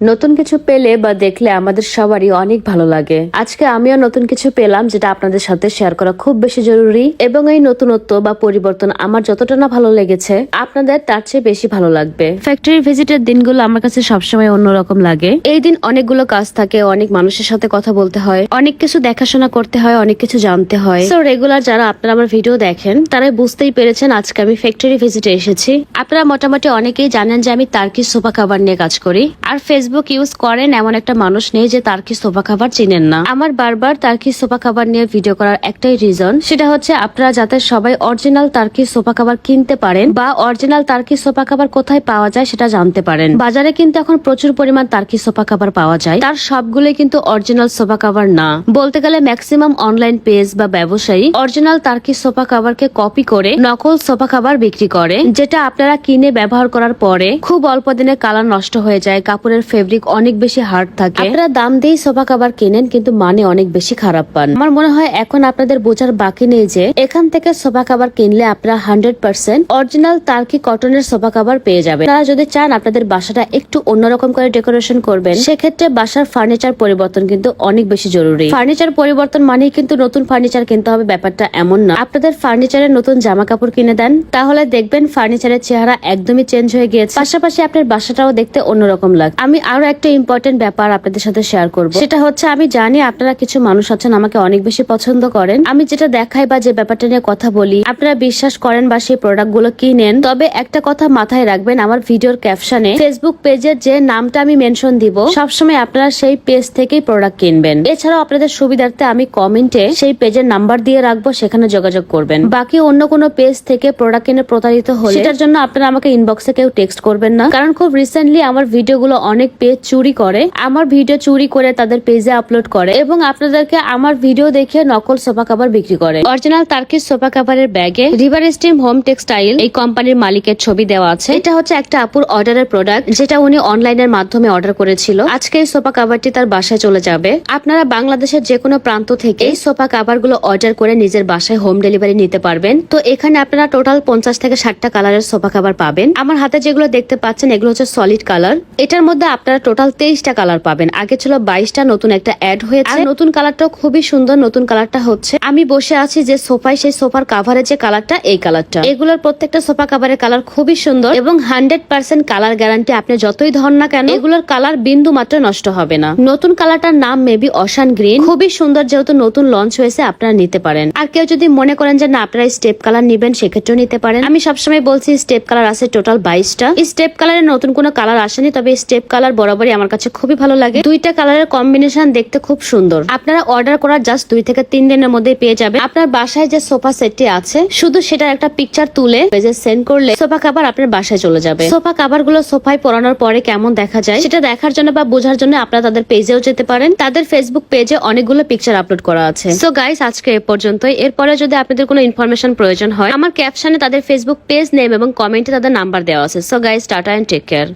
নতুন কিছু পেলে বা দেখলে আমাদের সবারই অনেক ভালো লাগে। আজকে আমিও নতুন কিছু পেলাম যেটা আপনাদের সাথে শেয়ার করা খুব বেশি জরুরি, এবং এই নতুনত্ব বা পরিবর্তন আমার যতটা না ভালো লেগেছে আপনাদের তার চেয়ে বেশি ভালো লাগবে। ফ্যাক্টরি ভিজিটের দিনগুলো আমার কাছে সবসময় অন্যরকম লাগে। এই দিন অনেকগুলো কাজ থাকে, অনেক মানুষের সাথে কথা বলতে হয়, অনেক কিছু দেখাশোনা করতে হয়, অনেক কিছু জানতে হয়। সো রেগুলার যারা আপনারা আমার ভিডিও দেখেন তারাই বুঝতেই পেরেছেন আজকে আমি ফ্যাক্টরি ভিজিটে এসেছি। আপনারা মোটামুটি অনেকেই জানেন যে আমি টার্কি সোফা কাভার নিয়ে কাজ করি, আর ফেসবুক ইউজ করেন এমন একটা মানুষ নেই যে টার্কি সোফা কাভার চিনেন না। আমার বারবার টার্কি সোফা কাভার নিয়ে ভিডিও করার একটাই রিজন, সেটা হচ্ছে আপনারা যাতে সবাই অরিজিনাল টার্কি সোফা কাভার কিনতে পারেন বা অরিজিনাল টার্কি সোফা কাভার কোথায় পাওয়া যায় সেটা জানতে পারেন। বাজারে কিন্তু এখন প্রচুর পরিমাণ টার্কি সোফা কাভার পাওয়া যায়, তার সবগুলোই কিন্তু অরিজিনাল সোফা কাভার না। বলতে গেলে ম্যাক্সিমাম অনলাইন পেজ বা ব্যবসায়ী অরিজিনাল টার্কি সোফা কাভারকে কপি করে নকল সোফা কাভার বিক্রি করে, যেটা আপনারা কিনে ব্যবহার করার পরে খুব অল্প দিনে কালার নষ্ট হয়ে যায়, কাপড়ের ফেব্রিক অনেক বেশি হার্ড থাকে। আপনারা দাম দিয়ে সোফা কাভার কিনেন কিন্তু মানে অনেক বেশি খারাপ পান। আমার মনে হয় এখন আপনাদের বোঝার বাকি নেই যে এখান থেকে সোফা কাভার কিনলে আপনারা 100% অরিজিনাল টার্কি কটনের সোফা কাভার পেয়ে যাবেন। আপনারা যদি চান আপনাদের বাসাটা একটু অন্যরকম করে ডেকোরেশন করবেন, সেক্ষেত্রে বাসার ফার্নিচার পরিবর্তন কিন্তু অনেক বেশি জরুরি। ফার্নিচার পরিবর্তন মানেই কিন্তু নতুন ফার্নিচার কিনতে হবে, ব্যাপারটা এমন না। আপনাদের ফার্নিচারের নতুন জামা কাপড় কিনে দেন, তাহলে দেখবেন ফার্নিচারের চেহারা একদমই চেঞ্জ হয়ে গিয়েছে, পাশাপাশি আপনার বাসাটাও দেখতে অন্যরকম লাগে। আমি আরো একটা ইম্পর্টেন্ট ব্যাপার আপনাদের সাথে শেয়ার করব, সেটা হচ্ছে আমি জানি আপনারা কিছু মানুষ আছেন আমাকে অনেক বেশি পছন্দ করেন, আমি যেটা দেখাই বা যে ব্যাপারটা নিয়ে কথা বলি আপনারা বিশ্বাস করেন বা সেই প্রোডাক্ট গুলো কিনেন। তবে একটা কথা মাথায় রাখবেন, আমার ভিডিওর ক্যাপশনে ফেসবুক পেজের যে নামটা আমি মেনশন দিব সবসময় আপনারা সেই পেজ থেকেই প্রোডাক্ট কিনবেন। এছাড়াও আপনাদের সুবিধার্থে আমি কমেন্টে সেই পেজের নাম্বার দিয়ে রাখবো, সেখানে যোগাযোগ করবেন। বাকি অন্য কোনো পেজ থেকে প্রোডাক্ট কিনে প্রতারিত হলে সেটার জন্য আপনারা আমাকে ইনবক্সে কেউ টেক্সট করবেন না, কারণ খুব রিসেন্টলি আমার ভিডিওগুলো অনেক পেজ চুরি করে, আমার ভিডিও চুরি করে তাদের পেজে আপলোড করে এবং আপনাদেরকে আমার ভিডিও দেখে নকল সোফা কাভার বিক্রি করে। অরিজিনাল টার্কিশ সোফা কাভারের ব্যাগে রিভার স্টিম হোম টেক্সটাইল এই কোম্পানির মালিকের ছবি দেওয়া আছে। এটা হচ্ছে একটা আপুর অর্ডারের প্রোডাক্ট, যেটা উনি অনলাইনের মাধ্যমে অর্ডার করেছিল। আজকে এই সোফা কাভারটি তার বাসায় চলে যাবে। আপনারা বাংলাদেশের যে কোনো প্রান্ত থেকে এই সোফা কাভার গুলো অর্ডার করে নিজের বাসায় হোম ডেলিভারি নিতে পারবেন। তো এখানে আপনারা টোটাল 50 থেকে 60টা কালারের সোফা কাভার পাবেন। আমার হাতে যেগুলো দেখতে পাচ্ছেন এগুলো হচ্ছে সলিড কালার। এটার মধ্যে আপনারা টোটাল 23টা কালার পাবেন। আগে ছিল 22টা, নতুন একটা অ্যাড হয়েছে। আর নতুন কালারটাও খুবই সুন্দর। নতুন কালারটা হচ্ছে আমি বসে আছি যে সোফায়, সেই সোফার কাভারের যে কালারটা, এই কালারটা। এগুলোর প্রত্যেকটা সোফা কাভারের কালার খুবই সুন্দর এবং 100% কালার গ্যারান্টি। আপনি যতই ধর না কেন এগুলোর কালার বিন্দু মাত্র নষ্ট হবে না। নতুন কালারটার নাম মেবি অশান গ্রিন, খুবই সুন্দর। যেহেতু নতুন লঞ্চ হয়েছে আপনারা নিতে পারেন। আর কেউ যদি মনে করেন যে না আপনারা স্টেপ কালার নিবেন, সেক্ষেত্রেও নিতে পারেন। আমি সবসময় বলছি স্টেপ কালার আছে টোটাল 22টা। স্টেপ কালারের নতুন কোনো কালার আসেনি, তবে স্টেপ কালার বরাবরই আমার কাছে খুবই ভালো লাগে। দুইটা কালারের কম্বিনেশন দেখতে খুব সুন্দর। আপনারা অর্ডার করার জাস্ট 2 থেকে 3 দিনের মধ্যে পেয়ে যাবেন। আপনার বাসায় যে সোফা সেটটি আছে শুধু সেটার একটা পিকচার তুলে পেজে সেন্ড করলে সোফা কাভার আপনার বাসায় চলে যাবে। সোফা কাভার গুলো সোফায় পরানোর পরে কেমন দেখা যায় সেটা দেখার জন্য বা বোঝার জন্য আপনারা তাদের পেজেও যেতে পারেন। তাদের ফেসবুক পেজে অনেকগুলো পিকচার আপলোড করা আছে। সো গাইস, আজকে এ পর্যন্তই। এরপরে যদি আপনাদের কোনো ইনফরমেশন প্রয়োজন হয়, আমার ক্যাপশনে তাদের ফেসবুক পেজ নেম এবং কমেন্টে তাদের নাম্বার দেওয়া আছে। So guys, tata and take care.